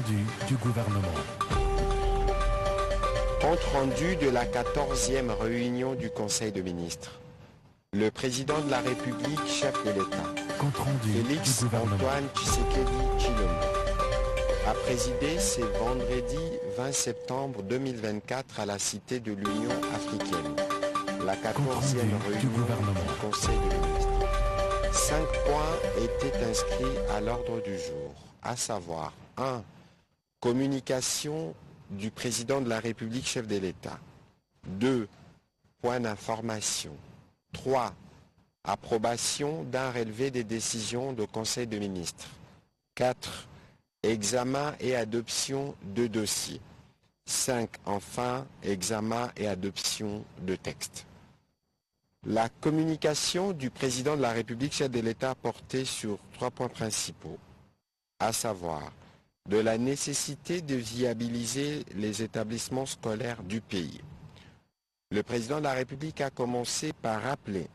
rendu du gouvernement. Compte rendu de la 14e réunion du Conseil de ministres. Le président de la République, chef de l'État, Compte rendu Félix du gouvernement. Antoine Tshisekedi Tshilombo, a présidé ce vendredi 20 septembre 2024 à la Cité de l'Union africaine, la 14e réunion du Conseil de ministres. 5 points étaient inscrits à l'ordre du jour, à savoir 1. Communication du président de la République, chef de l'État. 2. Point d'information. 3. Approbation d'un relevé des décisions du Conseil de ministres. 4. Examen et adoption de dossiers. 5. Enfin, examen et adoption de textes. La communication du président de la République, chef de l'État, portait sur 3 points principaux, à savoir de la nécessité de viabiliser les établissements scolaires du pays. Le président de la République a commencé par rappeler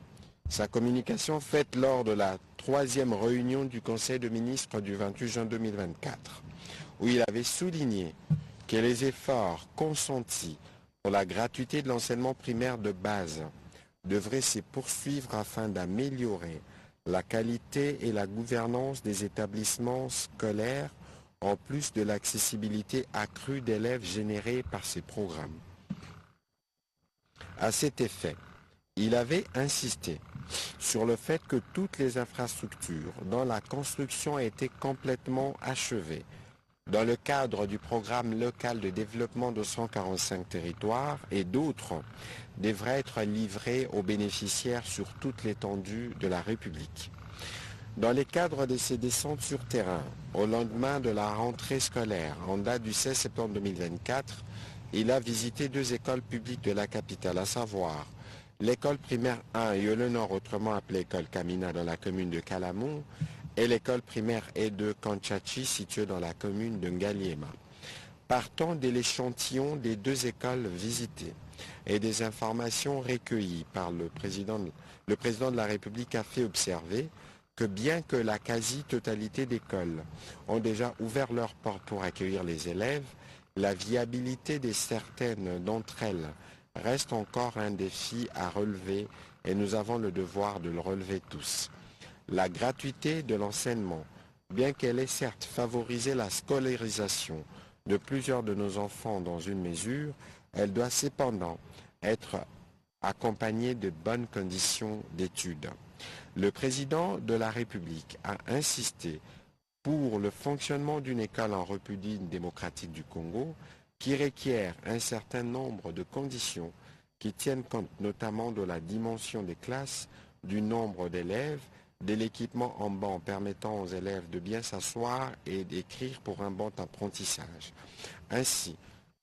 sa communication faite lors de la 3e réunion du Conseil de ministres du 28 juin 2024, où il avait souligné que les efforts consentis pour la gratuité de l'enseignement primaire de base devraient se poursuivre afin d'améliorer la qualité et la gouvernance des établissements scolaires, en plus de l'accessibilité accrue d'élèves générée par ces programmes. À cet effet, il avait insisté sur le fait que toutes les infrastructures dont la construction a été complètement achevée dans le cadre du programme local de développement de 145 territoires et d'autres devraient être livrées aux bénéficiaires sur toute l'étendue de la République. Dans le cadre de ces descentes sur terrain, au lendemain de la rentrée scolaire en date du 16 septembre 2024, il a visité 2 écoles publiques de la capitale, à savoir l'école primaire 1 Yole Nord, autrement appelée école Kamina dans la commune de Kalamou, et l'école primaire E2 Kanchachi située dans la commune de Ngaliema. Partant de l'échantillon des 2 écoles visitées et des informations recueillies par le président de la République a fait observer que bien que la quasi-totalité d'écoles ont déjà ouvert leurs portes pour accueillir les élèves, la viabilité de certaines d'entre elles reste encore un défi à relever et nous avons le devoir de le relever tous. La gratuité de l'enseignement, bien qu'elle ait certes favorisé la scolarisation de plusieurs de nos enfants dans une mesure, elle doit cependant être accompagnée de bonnes conditions d'études. Le président de la République a insisté pour le fonctionnement d'une école en République démocratique du Congo qui requiert un certain nombre de conditions qui tiennent compte notamment de la dimension des classes, du nombre d'élèves, de l'équipement en banc permettant aux élèves de bien s'asseoir et d'écrire pour un bon apprentissage. Ainsi,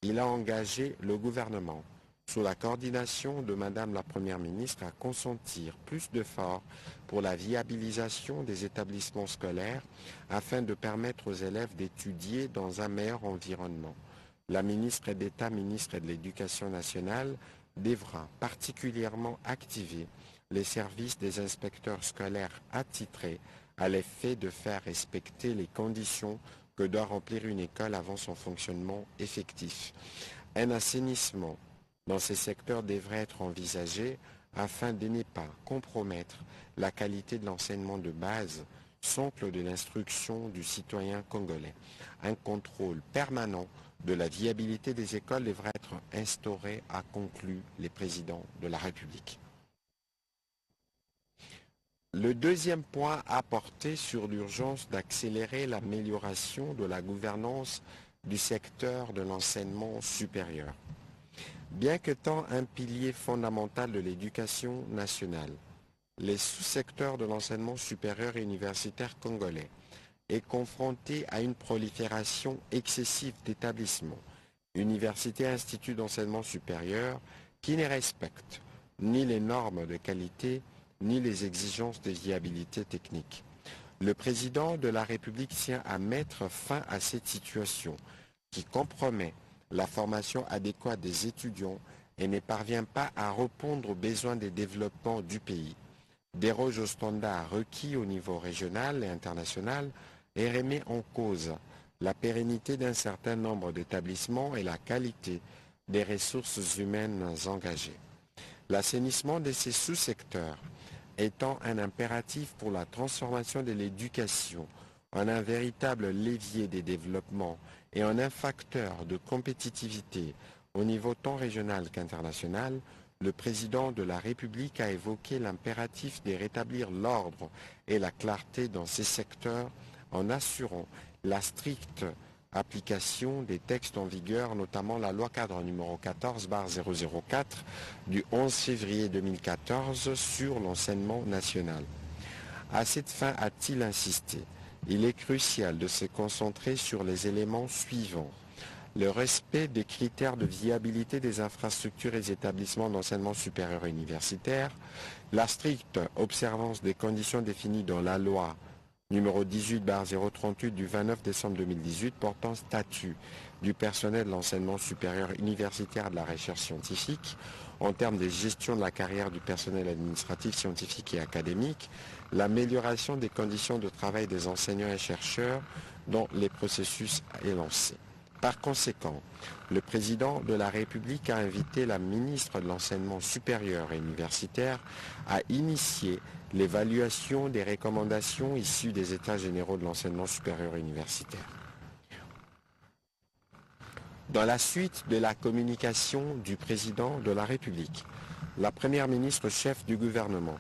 il a engagé le gouvernement, sous la coordination de Madame la Première ministre, à consentir plus d'efforts pour la viabilisation des établissements scolaires afin de permettre aux élèves d'étudier dans un meilleur environnement. La ministre d'État, ministre de l'Éducation nationale, devra particulièrement activer les services des inspecteurs scolaires attitrés à l'effet de faire respecter les conditions que doit remplir une école avant son fonctionnement effectif. Un assainissement dans ces secteurs devrait être envisagé afin de ne pas compromettre la qualité de l'enseignement de base, socle de l'instruction du citoyen congolais. Un contrôle permanent de la viabilité des écoles devrait être instauré, a conclu le président de la République. Le deuxième point a porté sur l'urgence d'accélérer l'amélioration de la gouvernance du secteur de l'enseignement supérieur. Bien qu'étant un pilier fondamental de l'éducation nationale, les sous-secteurs de l'enseignement supérieur et universitaire congolais est confronté à une prolifération excessive d'établissements, universités et instituts d'enseignement supérieur qui ne respectent ni les normes de qualité ni les exigences de viabilité technique. Le président de la République tient à mettre fin à cette situation qui compromet la formation adéquate des étudiants et ne parvient pas à répondre aux besoins des développements du pays, déroge aux standards requis au niveau régional et international et remet en cause la pérennité d'un certain nombre d'établissements et la qualité des ressources humaines engagées. L'assainissement de ces sous-secteurs étant un impératif pour la transformation de l'éducation en un véritable levier des développements et en un facteur de compétitivité au niveau tant régional qu'international, le président de la République a évoqué l'impératif de rétablir l'ordre et la clarté dans ces secteurs en assurant la stricte application des textes en vigueur, notamment la loi cadre numéro 14/004 du 11 février 2014 sur l'enseignement national. À cette fin, a-t-il insisté, il est crucial de se concentrer sur les éléments suivants. Le respect des critères de viabilité des infrastructures et établissements d'enseignement supérieur et universitaire, la stricte observance des conditions définies dans la loi numéro 18/038 du 29 décembre 2018 portant statut du personnel de l'enseignement supérieur universitaire et de la recherche scientifique en termes de gestion de la carrière du personnel administratif, scientifique et académique, l'amélioration des conditions de travail des enseignants et chercheurs dont les processus est lancé. Par conséquent, le président de la République a invité la ministre de l'Enseignement supérieur et universitaire à initier l'évaluation des recommandations issues des États généraux de l'enseignement supérieur et universitaire. Dans la suite de la communication du président de la République, la première ministre chef du gouvernement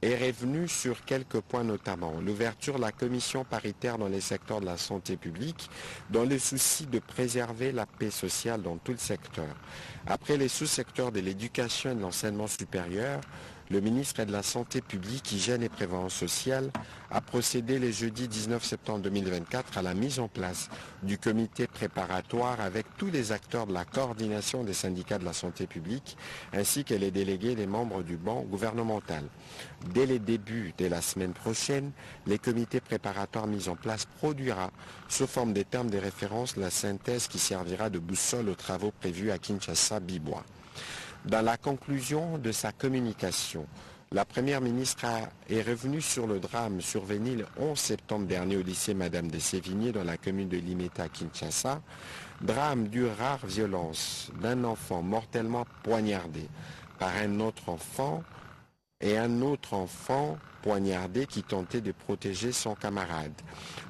est revenue sur quelques points, notamment l'ouverture de la commission paritaire dans les secteurs de la santé publique dans le souci de préserver la paix sociale dans tout le secteur. Après les sous-secteurs de l'éducation et de l'enseignement supérieur, le ministre de la Santé publique, Hygiène et Prévention sociale a procédé le jeudi 19 septembre 2024 à la mise en place du comité préparatoire avec tous les acteurs de la coordination des syndicats de la santé publique ainsi que les délégués des membres du banc gouvernemental. Dès les débuts de la semaine prochaine, les comités préparatoires mis en place produira, sous forme des termes de référence, la synthèse qui servira de boussole aux travaux prévus à Kinshasa-Bibois. Dans la conclusion de sa communication, la Première ministre est revenue sur le drame survenu le 11 septembre dernier au lycée Madame de Sévigné dans la commune de Limeta à Kinshasa, drame dû rare violence d'un enfant mortellement poignardé par un autre enfant et un autre enfant poignardé qui tentait de protéger son camarade.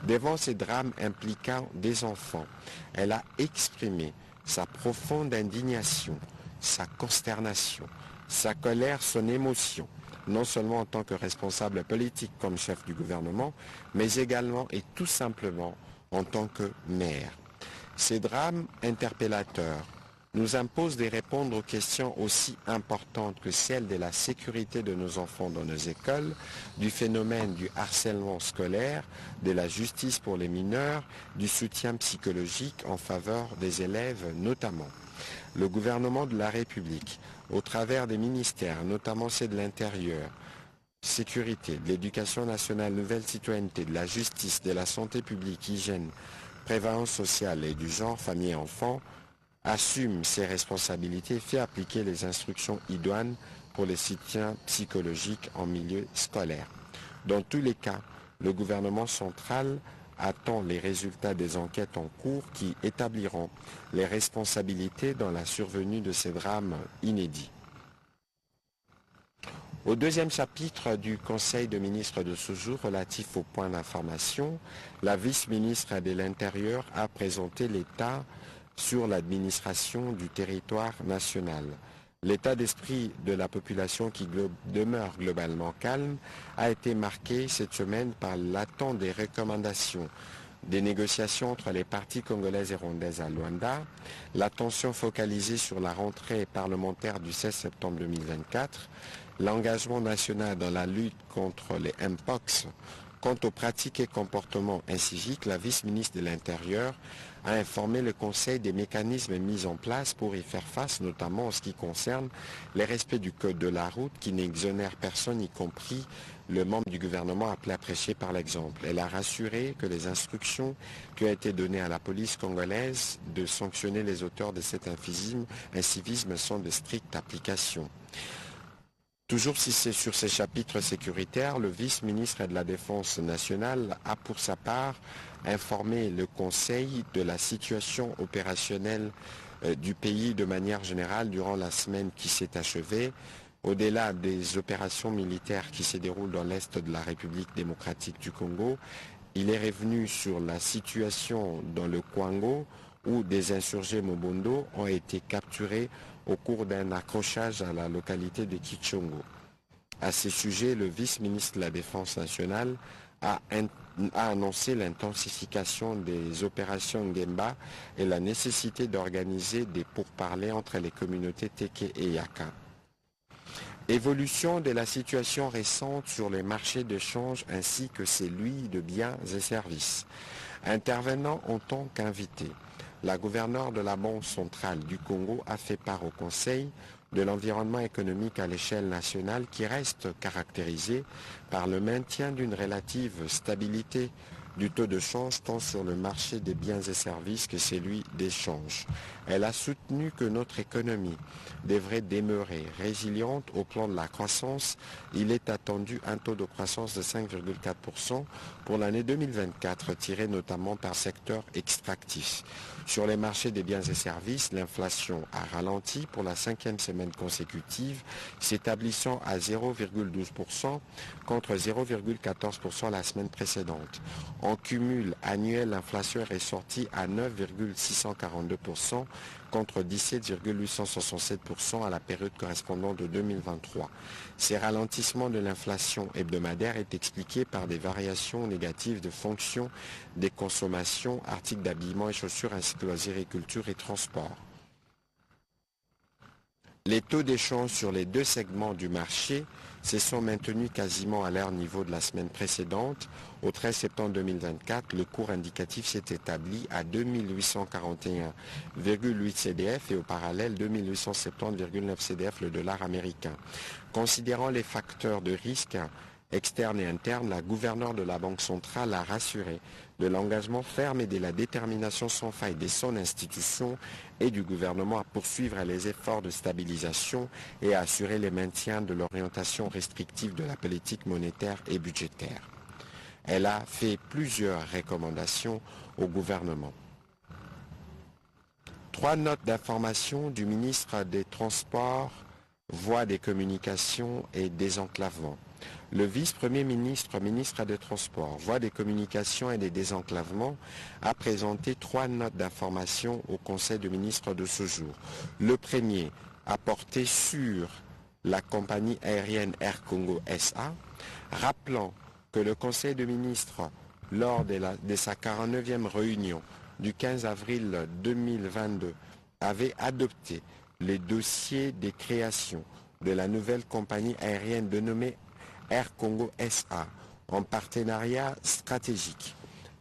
Devant ces drames impliquant des enfants, elle a exprimé sa profonde indignation, sa consternation, sa colère, son émotion, non seulement en tant que responsable politique comme chef du gouvernement, mais également et tout simplement en tant que mère. Ces drames interpellateurs nous imposent de répondre aux questions aussi importantes que celles de la sécurité de nos enfants dans nos écoles, du phénomène du harcèlement scolaire, de la justice pour les mineurs, du soutien psychologique en faveur des élèves notamment. Le gouvernement de la République, au travers des ministères, notamment ceux de l'Intérieur, sécurité, de l'éducation nationale, nouvelle citoyenneté, de la justice, de la santé publique, hygiène, prévention sociale et du genre, famille et enfants, assume ses responsabilités et fait appliquer les instructions idoines pour les soutiens psychologiques en milieu scolaire. Dans tous les cas, le gouvernement central attend les résultats des enquêtes en cours qui établiront les responsabilités dans la survenue de ces drames inédits. Au deuxième chapitre du Conseil de ministres de ce jour relatif au point d'information, la vice-ministre de l'Intérieur a présenté l'état sur l'administration du territoire national. L'état d'esprit de la population qui demeure globalement calme a été marqué cette semaine par l'attente des recommandations des négociations entre les parties congolaises et rwandaises à Luanda, l'attention focalisée sur la rentrée parlementaire du 16 septembre 2024, l'engagement national dans la lutte contre les Mpox. Quant aux pratiques et comportements inciviques, la vice-ministre de l'Intérieur a informé le Conseil des mécanismes mis en place pour y faire face, notamment en ce qui concerne les respects du code de la route qui n'exonère personne, y compris le membre du gouvernement appelé à prêcher par l'exemple. Elle a rassuré que les instructions qui ont été données à la police congolaise de sanctionner les auteurs de cet incivisme sont de stricte application. Toujours si c'est sur ces chapitres sécuritaires, le vice-ministre de la Défense nationale a pour sa part informé le Conseil de la situation opérationnelle du pays de manière générale durant la semaine qui s'est achevée. Au-delà des opérations militaires qui se déroulent dans l'Est de la République démocratique du Congo, il est revenu sur la situation dans le Kwango où des insurgés Mobondo ont été capturés au cours d'un accrochage à la localité de Kichongo. À ce sujet, le vice-ministre de la Défense nationale a annoncé l'intensification des opérations Ngemba et la nécessité d'organiser des pourparlers entre les communautés Teke et Yaka. Évolution de la situation récente sur les marchés de change ainsi que celui de biens et services. Intervenant en tant qu'invité, la gouverneure de la Banque centrale du Congo a fait part au Conseil de l'environnement économique à l'échelle nationale qui reste caractérisé par le maintien d'une relative stabilité du taux de change tant sur le marché des biens et services que celui des changes. Elle a soutenu que notre économie devrait demeurer résiliente au plan de la croissance. Il est attendu un taux de croissance de 5,4% pour l'année 2024, tiré notamment par secteur extractif. Sur les marchés des biens et services, l'inflation a ralenti pour la 5e semaine consécutive, s'établissant à 0,12% contre 0,14% la semaine précédente. En cumul annuel, l'inflation est ressortie à 9,642% contre 17,867% à la période correspondante de 2023. Ces ralentissements de l'inflation hebdomadaire est expliqué par des variations négatives de fonction des consommations, articles d'habillement et chaussures ainsi que loisirs et culture et transport. Les taux d'échange sur les deux segments du marché se sont maintenus quasiment à leur niveau de la semaine précédente. Au 13 septembre 2024, le cours indicatif s'est établi à 2841,8 CDF et au parallèle 2870,9 CDF le dollar américain. Considérant les facteurs de risque externes et internes, la gouverneure de la Banque centrale a rassuré de l'engagement ferme et de la détermination sans faille de son institution et du gouvernement à poursuivre les efforts de stabilisation et à assurer le maintien de l'orientation restrictive de la politique monétaire et budgétaire. Elle a fait plusieurs recommandations au gouvernement. 3 notes d'information du ministre des Transports, Voies des Communications et Désenclavement. Le vice-premier ministre, ministre des Transports, Voies des Communications et des Désenclavements, a présenté 3 notes d'information au Conseil de ministres de ce jour. Le premier a porté sur la compagnie aérienne Air Congo SA, rappelant que le Conseil de ministres, lors de sa 49e réunion du 15 avril 2022, avait adopté les dossiers des créations de la nouvelle compagnie aérienne dénommée Air Congo SA en partenariat stratégique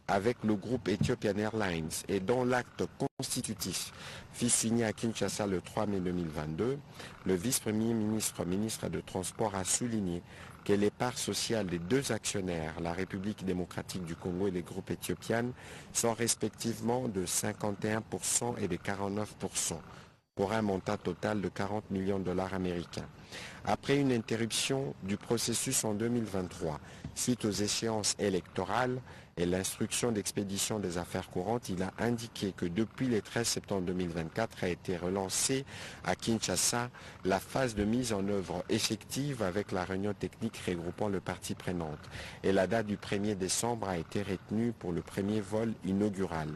avec le groupe Ethiopian Airlines et dont l'acte constitutif fut signé à Kinshasa le 3 mai 2022, le vice-premier ministre, ministre de Transport a souligné que les parts sociales des deux actionnaires, la République démocratique du Congo et les groupes éthiopiens, sont respectivement de 51% et de 49%. Pour un montant total de 40 millions de dollars américains. Après une interruption du processus en 2023, suite aux échéances électorales et l'instruction d'expédition des affaires courantes, il a indiqué que depuis le 13 septembre 2024 a été relancée à Kinshasa la phase de mise en œuvre effective avec la réunion technique regroupant les parties prenantes. Et la date du 1er décembre a été retenue pour le premier vol inaugural.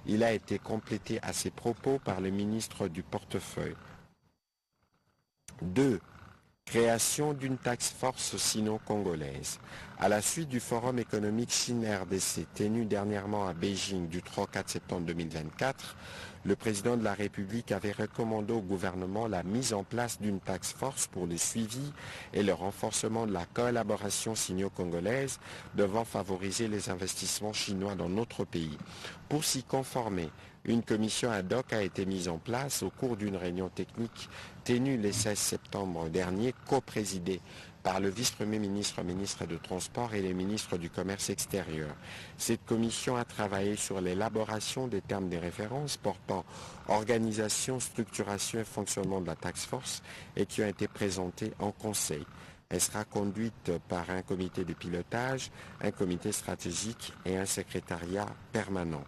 Il a été complété à ces propos par le ministre du portefeuille. 2. Création d'une task force sino-congolaise. À la suite du Forum économique Chine-RDC tenu dernièrement à Beijing du 3 au 4 septembre 2024, le président de la République avait recommandé au gouvernement la mise en place d'une task force pour le suivi et le renforcement de la collaboration sino-congolaise devant favoriser les investissements chinois dans notre pays. Pour s'y conformer, une commission ad hoc a été mise en place au cours d'une réunion technique tenue le 16 septembre dernier, coprésidée par le vice-premier ministre, ministre des Transports et les ministres du Commerce extérieur. Cette commission a travaillé sur l'élaboration des termes des références portant organisation, structuration et fonctionnement de la task force et qui ont été présentés en conseil. Elle sera conduite par un comité de pilotage, un comité stratégique et un secrétariat permanent.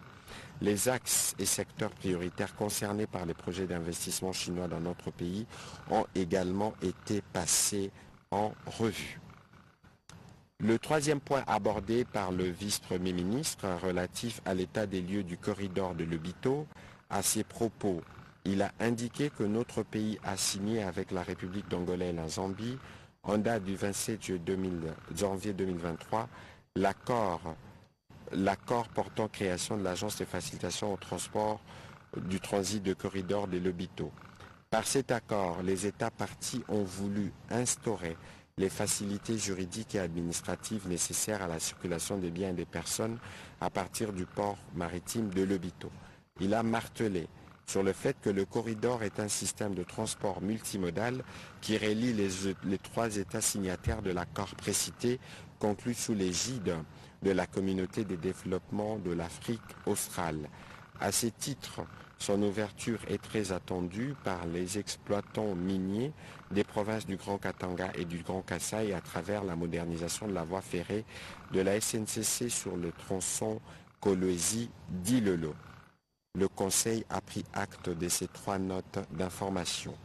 Les axes et secteurs prioritaires concernés par les projets d'investissement chinois dans notre pays ont également été passés en revue. Le troisième point abordé par le vice-premier ministre relatif à l'état des lieux du corridor de Lobito, à ses propos, il a indiqué que notre pays a signé avec la République d'Angola et la Zambie, en date du 27 janvier 2023, l'accord portant création de l'Agence de facilitation au transport du transit de corridor de Lobito. Par cet accord, les États parties ont voulu instaurer les facilités juridiques et administratives nécessaires à la circulation des biens et des personnes à partir du port maritime de Lobito. Il a martelé sur le fait que le corridor est un système de transport multimodal qui relie les trois États signataires de l'accord précité conclu sous l'égide de la communauté des développements de l'Afrique australe. À ce titre, son ouverture est très attendue par les exploitants miniers des provinces du Grand Katanga et du Grand Kasaï à travers la modernisation de la voie ferrée de la SNCC sur le tronçon Kolwezi-Dilolo. Le Conseil a pris acte de ces trois notes d'information.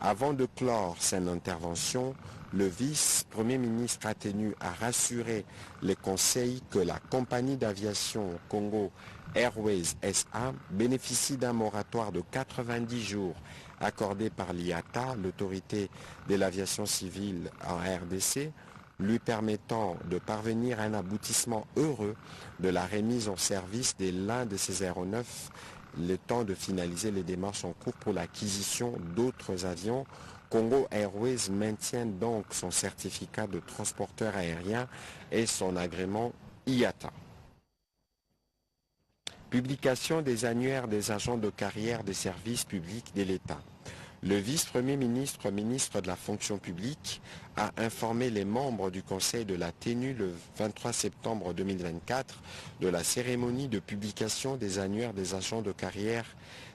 Avant de clore son intervention, le vice-premier ministre a tenu à rassurer les conseils que la compagnie d'aviation Congo Airways SA bénéficie d'un moratoire de 90 jours accordé par l'IATA, l'autorité de l'aviation civile en RDC, lui permettant de parvenir à un aboutissement heureux de la remise en service de l'un de ces aéronefs, le temps de finaliser les démarches en cours pour l'acquisition d'autres avions. Congo Airways maintient donc son certificat de transporteur aérien et son agrément IATA. Publication des annuaires des agents de carrière des services publics de l'État. Le vice-premier ministre, ministre de la fonction publique, a informé les membres du Conseil de la tenue le 23 septembre 2024 de la cérémonie de publication des annuaires des agents de carrière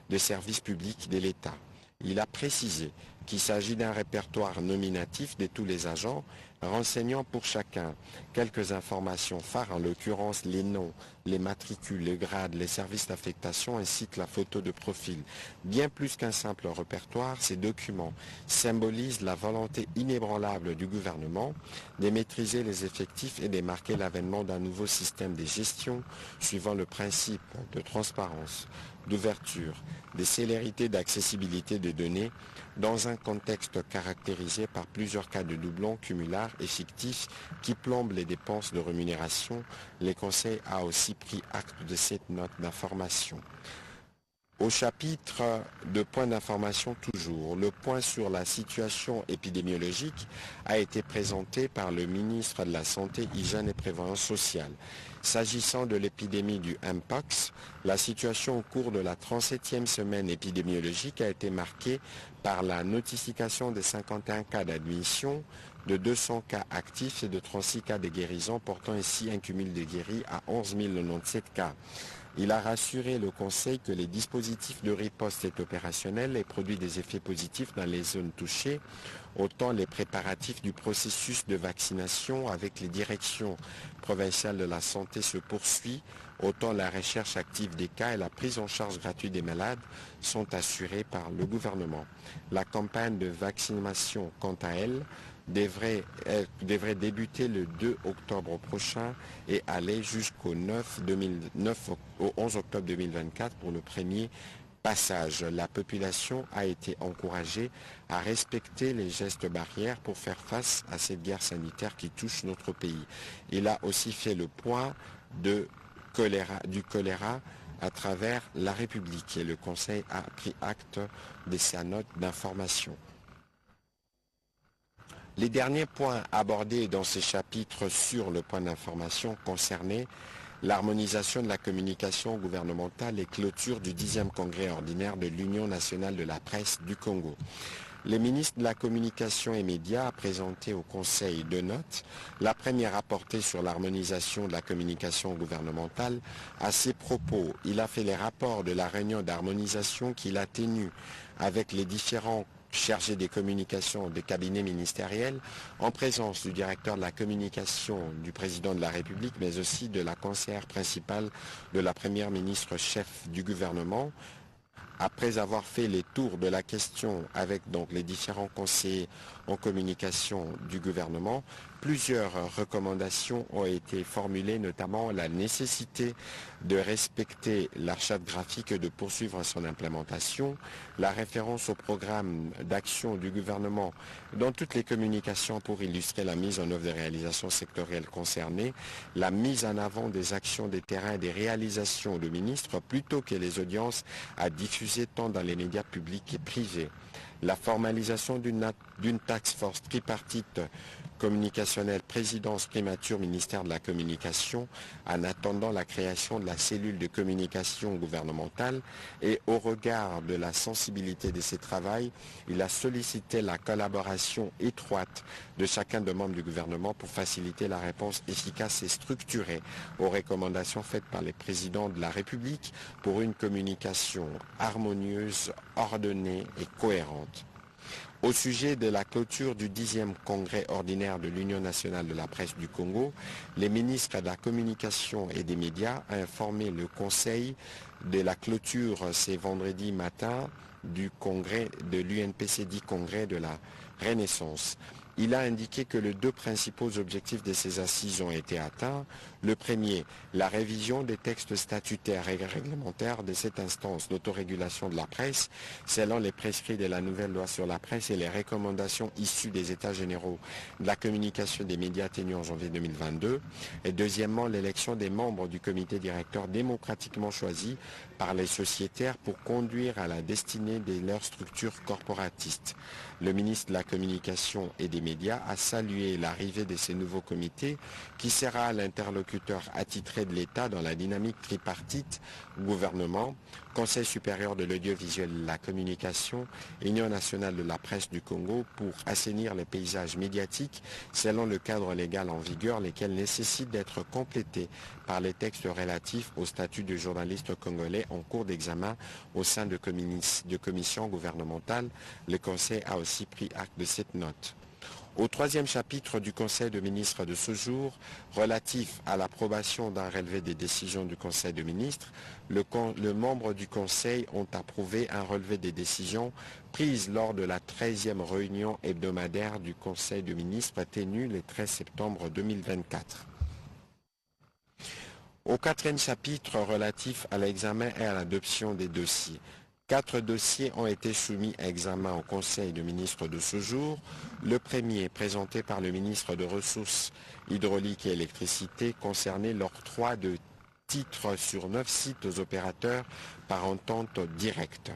des services publics de l'État. Il a précisé qu'il s'agit d'un répertoire nominatif de tous les agents, renseignant pour chacun quelques informations phares, en l'occurrence les noms, les matricules, les grades, les services d'affectation ainsi que la photo de profil. Bien plus qu'un simple répertoire, ces documents symbolisent la volonté inébranlable du gouvernement de maîtriser les effectifs et de marquer l'avènement d'un nouveau système de gestion suivant le principe de transparence, d'ouverture, de célérité, d'accessibilité des données dans un contexte caractérisé par plusieurs cas de doublons cumulaires et fictifs qui plombent les dépenses de rémunération. Le Conseil a aussi pris acte de cette note d'information. Au chapitre de points d'information toujours, le point sur la situation épidémiologique a été présenté par le ministre de la Santé, Hygiène et Prévoyance sociale. S'agissant de l'épidémie du Mpox, la situation au cours de la 37e semaine épidémiologique a été marquée par la notification de 51 cas d'admission, de 200 cas actifs et de 36 cas de guérison, portant ainsi un cumul de guéris à 11 097 cas. Il a rassuré le Conseil que les dispositifs de riposte étaient opérationnels et produisent des effets positifs dans les zones touchées. Autant les préparatifs du processus de vaccination avec les directions provinciales de la santé se poursuivent, autant la recherche active des cas et la prise en charge gratuite des malades sont assurés par le gouvernement. La campagne de vaccination, quant à elle, devrait débuter le 2 octobre prochain et aller jusqu'au 11 octobre 2024 pour le premier passage. La population a été encouragée à respecter les gestes barrières pour faire face à cette guerre sanitaire qui touche notre pays. Il a aussi fait le point du choléra à travers la République et le Conseil a pris acte de sa note d'information. Les derniers points abordés dans ces chapitres sur le point d'information concernaient l'harmonisation de la communication gouvernementale et clôture du 10e congrès ordinaire de l'Union nationale de la presse du Congo. Le ministre de la Communication et Médias a présenté au Conseil deux notes. La première a porté sur l'harmonisation de la communication gouvernementale. À ses propos, il a fait les rapports de la réunion d'harmonisation qu'il a tenue avec les différents chargé des communications des cabinets ministériels, en présence du directeur de la communication du président de la République, mais aussi de la conseillère principale de la première ministre chef du gouvernement. Après avoir fait les tours de la question avec donc les différents conseillers en communication du gouvernement, plusieurs recommandations ont été formulées, notamment la nécessité de respecter la charte graphique et de poursuivre son implémentation, la référence au programme d'action du gouvernement dans toutes les communications pour illustrer la mise en œuvre des réalisations sectorielles concernées, la mise en avant des actions des terrains et des réalisations de ministres plutôt que les audiences à diffuser tant dans les médias publics et privés, la formalisation d'une task force tripartite communicationnelle, présidence, primature, ministère de la Communication, en attendant la création de la cellule de communication gouvernementale et au regard de la sensibilité de ces travaux, il a sollicité la collaboration étroite de chacun des membres du gouvernement pour faciliter la réponse efficace et structurée aux recommandations faites par les présidents de la République pour une communication harmonieuse, ordonnée et cohérente. Au sujet de la clôture du 10e congrès ordinaire de l'Union nationale de la presse du Congo, les ministres de la communication et des médias ont informé le Conseil de la clôture ce vendredi matin du congrès de l'UNPC dit congrès de la Renaissance. Il a indiqué que les deux principaux objectifs de ces assises ont été atteints. Le premier, la révision des textes statutaires et réglementaires de cette instance d'autorégulation de la presse, selon les prescrits de la nouvelle loi sur la presse et les recommandations issues des États généraux de la communication des médias tenus en janvier 2022. Et deuxièmement, l'élection des membres du comité directeur démocratiquement choisi par les sociétaires pour conduire à la destinée de leurs structures corporatistes. Le ministre de la Communication et des médias a salué l'arrivée de ces nouveaux comités qui sera l'interlocuteur attitré de l'État dans la dynamique tripartite gouvernement, Conseil supérieur de l'audiovisuel et de la communication, Union nationale de la presse du Congo pour assainir les paysages médiatiques selon le cadre légal en vigueur, lesquels nécessitent d'être complétés par les textes relatifs au statut de journaliste congolais en cours d'examen au sein de commissions gouvernementales. Le Conseil a aussi pris acte de cette note. Au troisième chapitre du Conseil de ministres de ce jour, relatif à l'approbation d'un relevé des décisions du Conseil de ministres, les membres du Conseil ont approuvé un relevé des décisions prises lors de la 13e réunion hebdomadaire du Conseil de ministres tenue le 13 septembre 2024. Au quatrième chapitre relatif à l'examen et à l'adoption des dossiers, 4 dossiers ont été soumis à examen au Conseil de ministres de ce jour. Le premier, présenté par le ministre des Ressources hydrauliques et électricité, concernait l'octroi de titres sur 9 sites aux opérateurs par entente directe.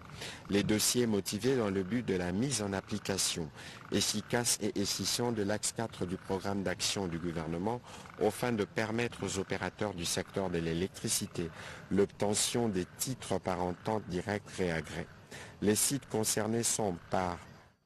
Les dossiers motivés dans le but de la mise en application efficace et efficiente de l'axe 4 du programme d'action du gouvernement aux fins de permettre aux opérateurs du secteur de l'électricité l'obtention des titres par entente directe réagrée. Les sites concernés sont par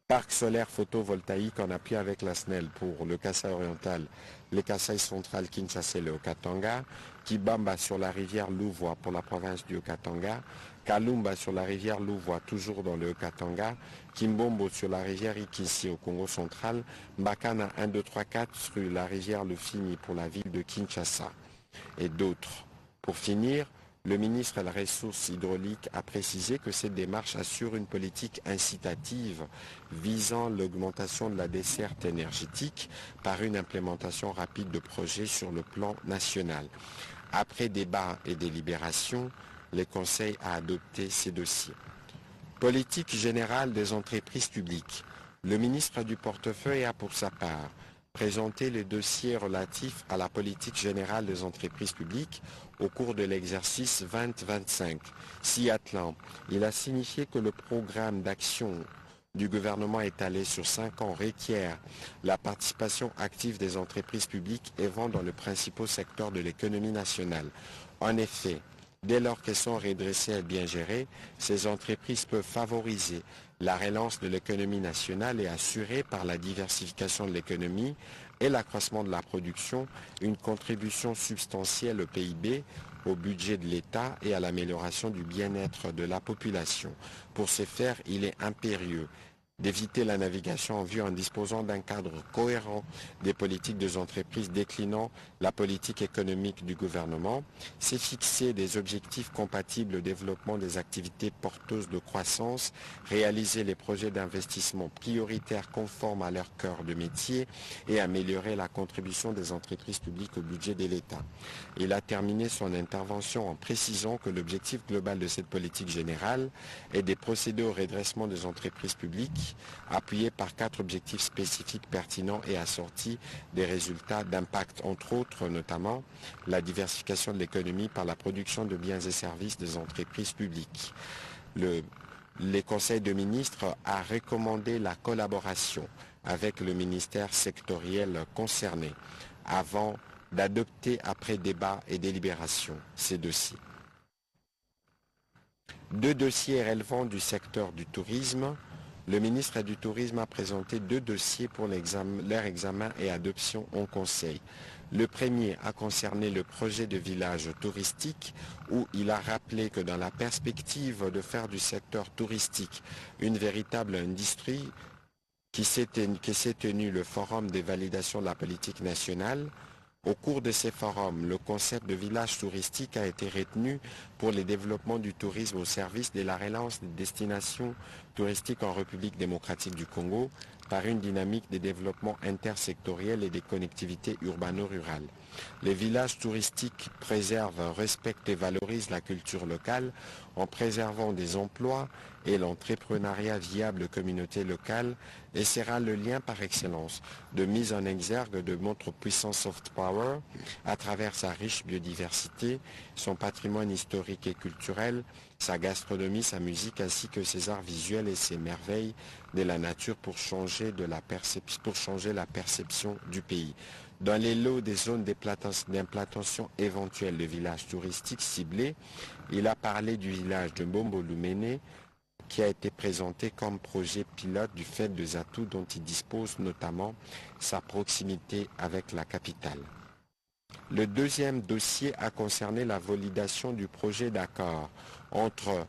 Parc solaire photovoltaïque en appui avec la SNEL pour le Kasaï oriental, le Kasaï central, Kinshasa et le Haut-Katanga, Kibamba sur la rivière Louvois pour la province du Haut-Katanga, Kalumba sur la rivière Louvois toujours dans le Haut-Katanga, Kimbombo sur la rivière Ikisi au Congo central, Mbakana 1, 2, 3, 4 sur la rivière Lufimi pour la ville de Kinshasa et d'autres. Pour finir, le ministre des Ressources hydrauliques a précisé que cette démarche assure une politique incitative visant l'augmentation de la desserte énergétique par une implémentation rapide de projets sur le plan national. Après débat et délibération, le Conseil a adopté ces dossiers. Politique générale des entreprises publiques. Le ministre du portefeuille a pour sa part présenté les dossiers relatifs à la politique générale des entreprises publiques au cours de l'exercice 2025. Atlan, il a signifié que le programme d'action du gouvernement étalé sur 5 ans requiert la participation active des entreprises publiques œuvrant dans le principal secteur de l'économie nationale. En effet, Dès lors qu'elles sont redressées et bien gérées, ces entreprises peuvent favoriser la relance de l'économie nationale et assurer par la diversification de l'économie et l'accroissement de la production une contribution substantielle au PIB, au budget de l'État et à l'amélioration du bien-être de la population. Pour ce faire, il est impérieux d'éviter la navigation en vue en disposant d'un cadre cohérent des politiques des entreprises déclinant la politique économique du gouvernement, c'est fixer des objectifs compatibles au développement des activités porteuses de croissance, réaliser les projets d'investissement prioritaires conformes à leur cœur de métier et améliorer la contribution des entreprises publiques au budget de l'État. Il a terminé son intervention en précisant que l'objectif global de cette politique générale est de procéder au redressement des entreprises publiques appuyé par 4 objectifs spécifiques pertinents et assortis des résultats d'impact, entre autres notamment la diversification de l'économie par la production de biens et services des entreprises publiques. Les conseils de ministres a recommandé la collaboration avec le ministère sectoriel concerné avant d'adopter après débat et délibération ces dossiers. 2 dossiers relevant du secteur du tourisme. Le ministre du Tourisme a présenté 2 dossiers pour leur examen et adoption en Conseil. Le premier a concerné le projet de village touristique où il a rappelé que dans la perspective de faire du secteur touristique une véritable industrie qui s'est tenu le forum des validations de la politique nationale. Au cours de ces forums, le concept de village touristique a été retenu pour le développement du tourisme au service de la relance des destinations touristiques en République démocratique du Congo par une dynamique de développement intersectoriel et des connectivités urbano-rurales. Les villages touristiques préservent, respectent et valorisent la culture locale en préservant des emplois et l'entrepreneuriat viable de communautés locales et sera le lien par excellence de mise en exergue de notre puissance soft power à travers sa riche biodiversité, son patrimoine historique et culturel, sa gastronomie, sa musique ainsi que ses arts visuels et ses merveilles de la nature pour changer la perception du pays. Dans les lots des zones d'implantation éventuelle de villages touristiques ciblés, il a parlé du village de Mbombo-Lumene qui a été présenté comme projet pilote du fait des atouts dont il dispose, notamment sa proximité avec la capitale. Le deuxième dossier a concerné la validation du projet d'accord entre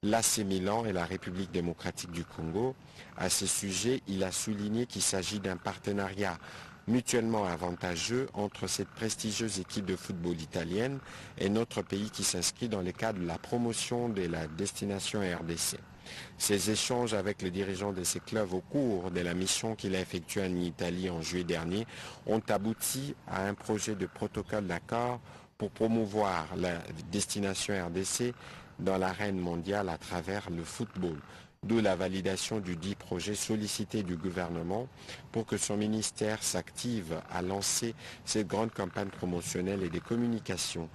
l'AC Milan et la République démocratique du Congo. À ce sujet, il a souligné qu'il s'agit d'un partenariat mutuellement avantageux entre cette prestigieuse équipe de football italienne et notre pays qui s'inscrit dans le cadre de la promotion de la destination RDC. Ces échanges avec les dirigeants de ces clubs au cours de la mission qu'il a effectuée en Italie en juillet dernier ont abouti à un projet de protocole d'accord pour promouvoir la destination RDC dans l'arène mondiale à travers le football. D'où la validation du dit projet sollicité du gouvernement pour que son ministère s'active à lancer cette grande campagne promotionnelle et de communication